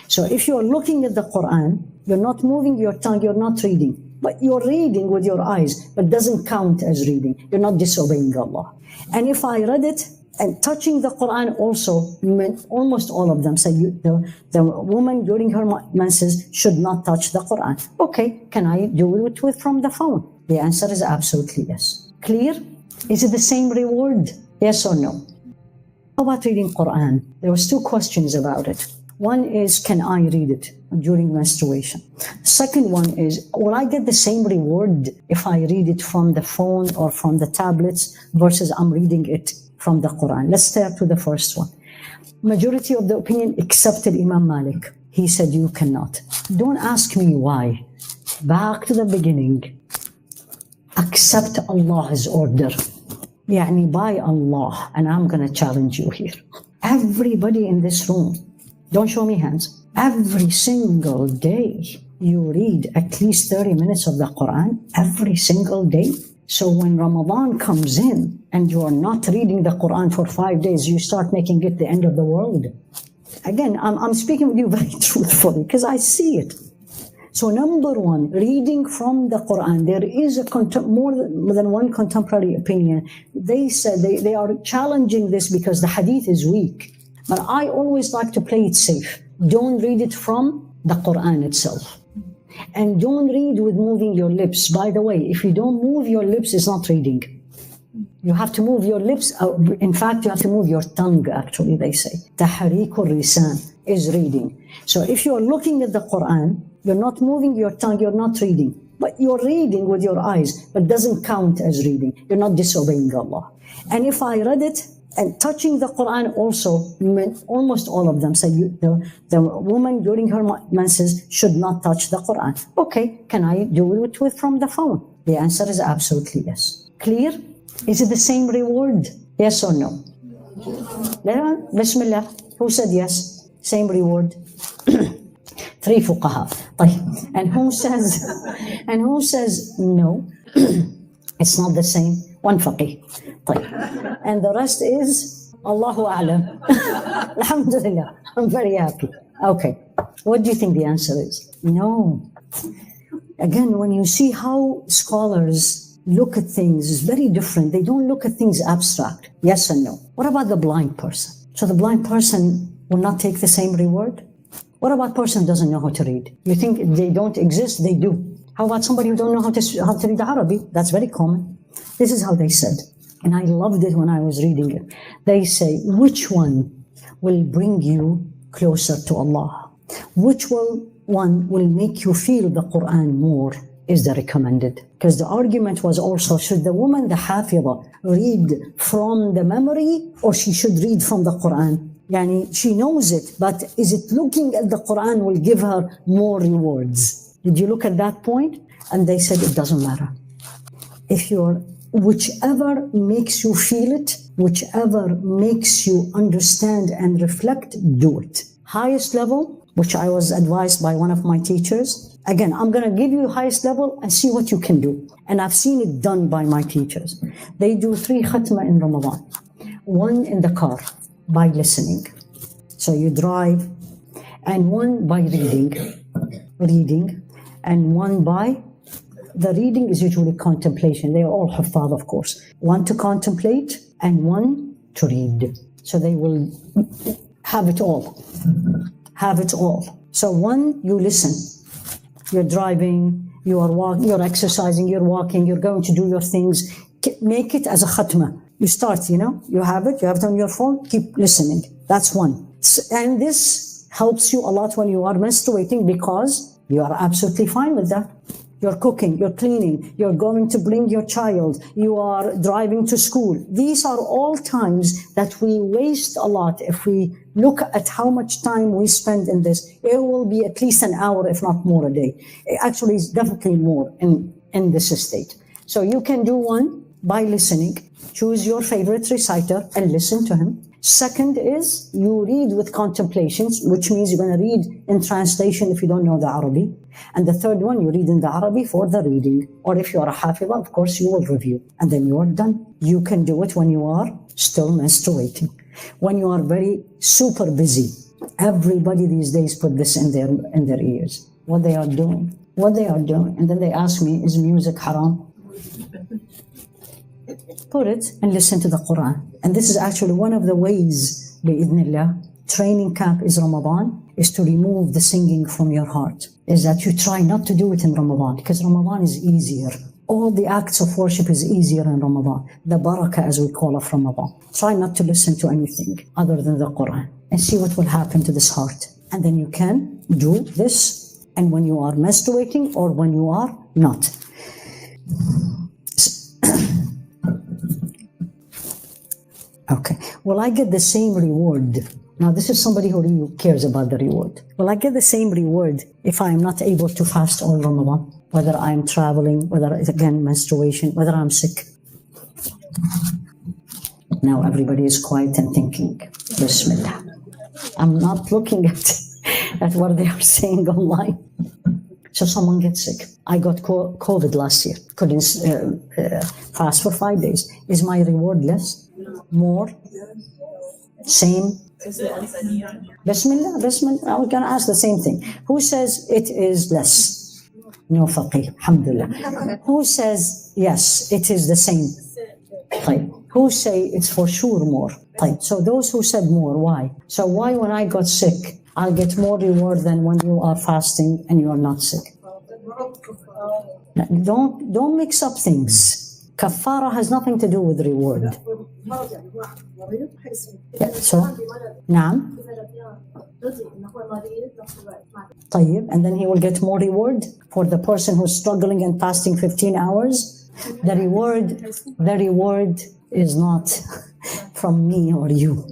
So if you're looking at the Qur'an, you're not moving your tongue, you're not reading. But you're reading with your eyes, but doesn't count as reading. You're not disobeying Allah. And if I read it, and touching the Qur'an also, almost all of them say the woman during her menses should not touch the Qur'an. Okay, can I do it from the phone? The answer is absolutely yes. Clear? Is it the same reward? Yes or no? How about reading Qur'an? There was two questions about it. One is, can I read it during menstruation? The second one is, will I get the same reward if I read it from the phone or from the tablets versus I'm reading it from the Qur'an? Let's start with the first one. Majority of the opinion accepted Imam Malik. He said you cannot. Don't ask me why. Back to the beginning. Accept Allah's order. Yani by Allah, and I'm going to challenge you here. Everybody in this room, don't show me hands. Every single day, you read at least 30 minutes of the Qur'an. Every single day. So when Ramadan comes in and you are not reading the Qur'an for 5 days, you start making it the end of the world. Again, I'm speaking with you very truthfully because I see it. So number one, reading from the Qur'an. There is more than one contemporary opinion. They said they are challenging this because the hadith is weak. But I always like to play it safe. Don't read it from the Qur'an itself. And don't read with moving your lips. By the way, if you don't move your lips, it's not reading. You have to move your lips. In fact, you have to move your tongue, actually, they say. Tahriqur lisan is reading. So if you're looking at the Qur'an, you're not moving your tongue, you're not reading. But you're reading with your eyes, but doesn't count as reading. You're not disobeying Allah. And if I read it, and touching the Qur'an also, almost all of them say the woman during her menses should not touch the Qur'an. Okay, can I do it from the phone? The answer is absolutely yes. Clear? Is it the same reward? Yes or no? Bismillah. Who said yes? Same reward. 3 fuqaha. And who says no? It's not the same. 1 faqih. And the rest is Allahu A'lam. Alhamdulillah. I'm very happy. Okay. What do you think the answer is? No. Again, when you see how scholars look at things, it's very different. They don't look at things abstract. Yes and no. What about the blind person? So the blind person will not take the same reward? What about person who doesn't know how to read? You think they don't exist? They do. How about somebody who don't know how to read Arabic? That's very common. This is how they said. And I loved it when I was reading it. They say, which one will bring you closer to Allah? Which one will make you feel the Qur'an more is the recommended. Because the argument was also, should the woman, the Haifaa, read from the memory or she should read from the Qur'an? Yani, she knows it, but is it looking at the Qur'an will give her more rewards? Did you look at that point? And they said it doesn't matter. Whichever makes you feel it, whichever makes you understand and reflect, do it. Highest level, which I was advised by one of my teachers. Again, I'm going to give you highest level and see what you can do. And I've seen it done by my teachers. They do 3 khatma in Ramadan. 1 in the car by listening. So you drive. And 1 by reading. And 1 by the reading is usually contemplation. They are all Haifaa, of course. 1 to contemplate and 1 to read. So they will have it all. Have it all. So 1, you listen. You're driving, you're exercising, you're walking, you're going to do your things. Make it as a khatma. You start, you have it on your phone, keep listening. That's 1. And this helps you a lot when you are menstruating because you are absolutely fine with that. You're cooking, you're cleaning, you're going to bring your child, you are driving to school. These are all times that we waste a lot. If we look at how much time we spend in this, it will be at least an hour, if not more a day. Actually, it's definitely more in this state. So you can do 1 by listening. Choose your favorite reciter and listen to him. Second is you read with contemplations, which means you're going to read in translation if you don't know the Arabic. And the third one, you read in the Arabic for the reading. Or if you are a Haifaa, of course, you will review. And then you are done. You can do it when you are still menstruating. When you are very super busy, Everybody these days put this in their ears. What they are doing. And then they ask me, is music haram? Put it and listen to the Qur'an. And this is actually one of the ways, bi'idhnillah, training camp is Ramadan, is to remove the singing from your heart. Is that you try not to do it in Ramadan, because Ramadan is easier. All the acts of worship is easier in Ramadan. The barakah, as we call it, from Ramadan. Try not to listen to anything other than the Qur'an and see what will happen to this heart. And then you can do this, and when you are menstruating or when you are not. Okay. Will I get the same reward? Now, this is somebody who really cares about the reward. Will I get the same reward if I am not able to fast all Ramadan? Whether I am traveling, whether it's, again, menstruation, whether I'm sick. Now everybody is quiet and thinking, Bismillah. I'm not looking at what they are saying online. So someone gets sick. I got COVID last year. Couldn't fast for 5 days. Is my reward less? More? Same? Bismillah. I was going to ask the same thing. Who says it is less? No faqih, alhamdulillah. Who says, yes, it is the same? طيب. Who say it's for sure more? طيب. So those who said more, why? So why when I got sick, I'll get more reward than when you are fasting and you are not sick? Don't mix up things. Kafara has nothing to do with reward. Yeah, so, نعم. طيب, and then he will get more reward for the person who's struggling and fasting 15 hours. The reward is not from me or you.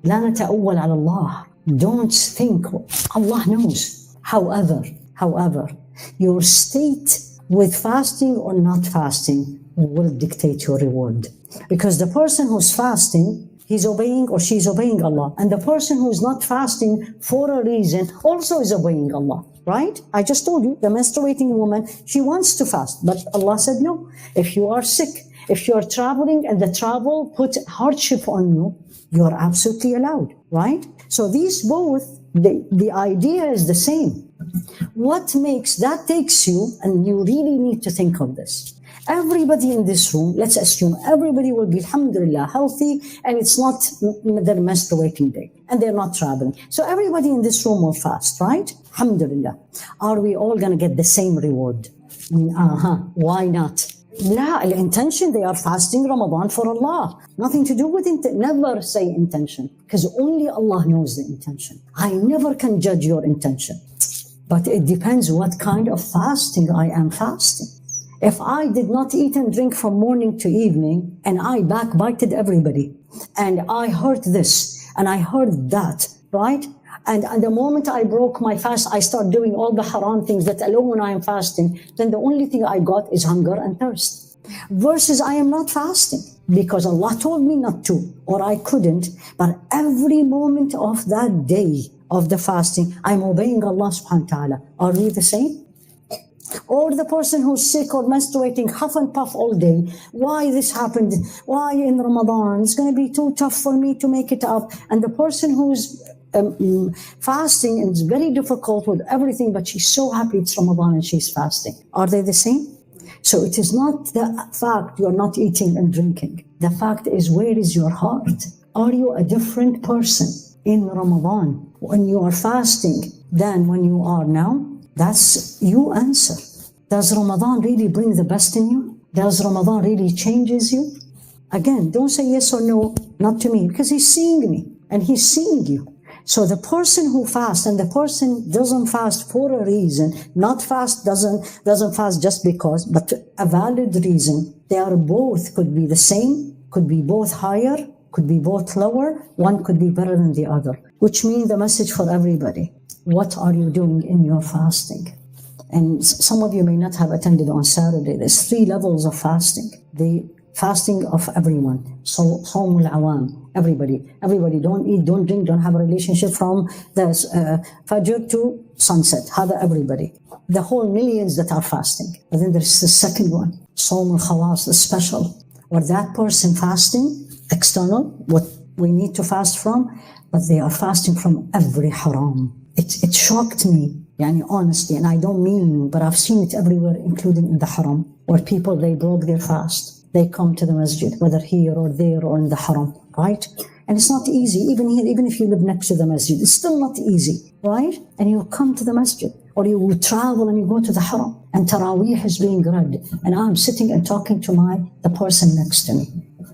لا نتأول على الله. Don't think, Allah knows. However, your state with fasting or not fasting will dictate your reward. Because the person who's fasting, he's obeying or she's obeying Allah. And the person who's not fasting for a reason also is obeying Allah. Right? I just told you, the menstruating woman, she wants to fast. But Allah said no. If you are sick, if you are traveling and the travel put hardship on you, you are absolutely allowed. Right? So these both, the idea is the same. What makes that takes you, and you really need to think of this. Everybody in this room, let's assume everybody will be, alhamdulillah, healthy, and it's not their menstruating day, and they're not traveling. So everybody in this room will fast, right? Alhamdulillah. Are we all going to get the same reward? Why not? La, intention, they are fasting Ramadan for Allah. Nothing to do with intent. Never say intention, because only Allah knows the intention. I never can judge your intention. But it depends what kind of fasting I am fasting. If I did not eat and drink from morning to evening, and I backbited everybody, and I heard this, and I heard that, right? And the moment I broke my fast, I start doing all the haram things that alone when I am fasting, then the only thing I got is hunger and thirst. Versus I am not fasting, because Allah told me not to, or I couldn't, but every moment of that day, of the fasting, I'm obeying Allah subhanahu wa ta'ala. Are we the same? Or the person who's sick or menstruating, huff and puff all day. Why this happened? Why in Ramadan? It's going to be too tough for me to make it up. And the person who's fasting, and it's very difficult with everything, but she's so happy it's Ramadan and she's fasting. Are they the same? So it is not the fact you are not eating and drinking. The fact is, where is your heart? Are you a different person in Ramadan when you are fasting than when you are now? That's you answer. Does Ramadan really bring the best in you? Does Ramadan really changes you? Again, don't say yes or no, not to me, because he's seeing me and he's seeing you. So the person who fasts and the person doesn't fast for a reason, not fast doesn't fast just because, but a valid reason, they are both could be the same, could be both higher, could be both lower, one could be better than the other, which means the message for everybody. What are you doing in your fasting? And some of you may not have attended on Saturday. There's 3 levels of fasting. The fasting of everyone. So, Sawmul Awam. Everybody don't eat, don't drink, don't have a relationship from the Fajr to sunset. Everybody. The whole millions that are fasting. And then there's the second one. Sawmul Khawas, the special. Where that person fasting, external, what we need to fast from, but they are fasting from every haram. It shocked me, yani honestly, and I don't mean, but I've seen it everywhere, including in the haram, where people, they broke their fast. They come to the masjid, whether here or there or in the haram, right? And it's not easy, even here, even if you live next to the masjid, it's still not easy, right? And you come to the masjid, or you will travel and you go to the haram, and Taraweeh is being read, and I'm sitting and talking to the person next to me.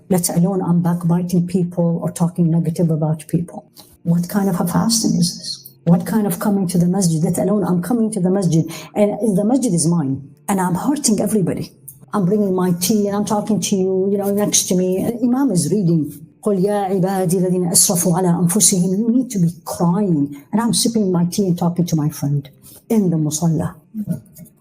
Let alone I'm backbiting people or talking negative about people. What kind of a fasting is this? What kind of coming to the masjid? Let alone I'm coming to the masjid, and the masjid is mine, and I'm hurting everybody. I'm bringing my tea and I'm talking to you, next to me. And Imam is reading, قُلْ يَا عِبَادِي الَّذِينَ أَسْرَفُوا عَلَىٰ أَنفُسِهِمْ. You need to be crying, and I'm sipping my tea and talking to my friend in the musalla.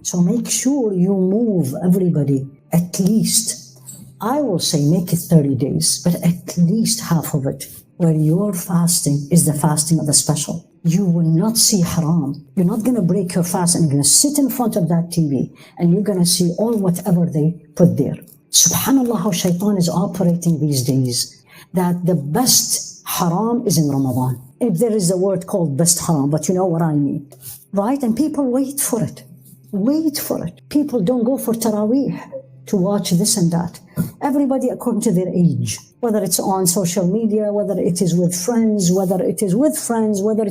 So make sure you move everybody, at least, I will say make it 30 days, but at least half of it, where your fasting is the fasting of the special. You will not see haram. You're not going to break your fast, and you're going to sit in front of that TV and you're going to see all whatever they put there. Subhanallah, how shaitan is operating these days. That the best haram is in Ramadan. If there is a word called best haram, but you know what I mean, right? And people wait for it. Wait for it. People don't go for Taraweeh to watch this and that. Everybody according to their age, whether it's on social media, whether it is with friends, whether it's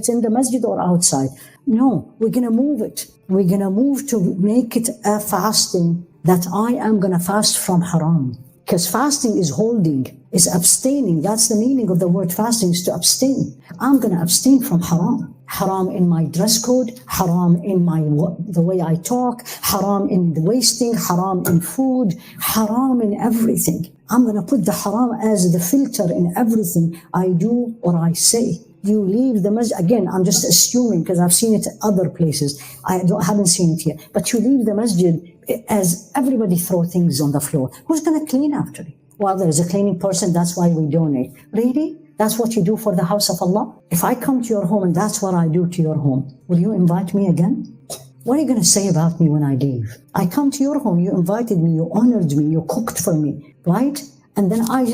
in the masjid or outside. No, we're going to move it. We're going to move to make it a fasting that I am going to fast from haram. Because fasting is holding, is abstaining. That's the meaning of the word fasting, is to abstain. I'm going to abstain from haram. Haram in my dress code, haram in the way I talk, haram in the wasting, haram in food, haram in everything. I'm going to put the haram as the filter in everything I do or I say. You leave the masjid, again, I'm just assuming because I've seen it other places. I haven't seen it here. But you leave the masjid as everybody throw things on the floor. Who's going to clean after you? Well, there's a cleaning person, that's why we donate. Really? That's what you do for the house of Allah? If I come to your home and that's what I do to your home, will you invite me again? What are you going to say about me when I leave? I come to your home, you invited me, you honored me, you cooked for me, right? And then I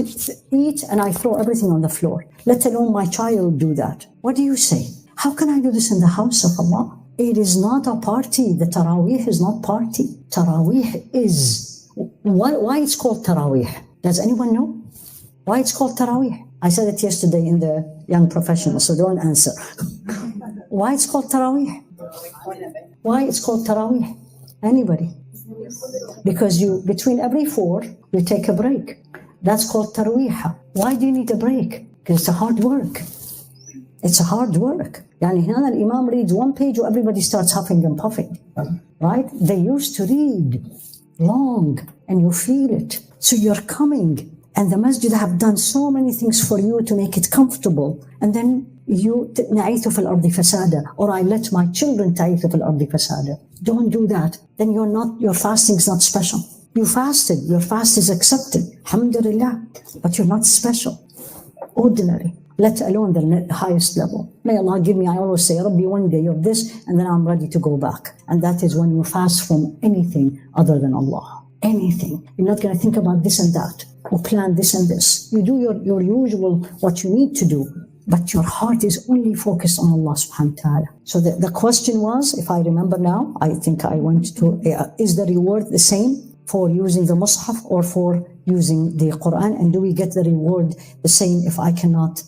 eat and I throw everything on the floor. Let alone my child do that. What do you say? How can I do this in the house of Allah? It is not a party. The Taraweeh is not party. Taraweeh is... Why it's called Taraweeh? Does anyone know? Why it's called Taraweeh? I said it yesterday in the Young Professionals, so don't answer. Why it's called Taraweeh? Why it's called Taraweeh? Anybody? Because between every 4, you take a break. That's called Taraweeh. Why do you need a break? Because it's a hard work. It's a hard work. Yani here the Imam reads 1 page and everybody starts huffing and puffing. Right? They used to read long and you feel it. So you're coming and the masjid have done so many things for you to make it comfortable. And then you نعيث في الأرض فسادا, or I let my children تعيث في الأرض فسادا. Don't do that. Then your fasting is not special. You fasted, your fast is accepted. Alhamdulillah. But you're not special. Ordinary. Let alone the highest level. May Allah give me, I always say, Rabbi, one day of this, and then I'm ready to go back. And that is when you fast from anything other than Allah. Anything. You're not going to think about this and that, or plan this and this. You do your usual, what you need to do, but your heart is only focused on Allah subhanahu wa ta'ala. So the question was, if I remember now, I think I went to, is the reward the same for using the Mus'haf or for using the Qur'an? And do we get the reward the same if I cannot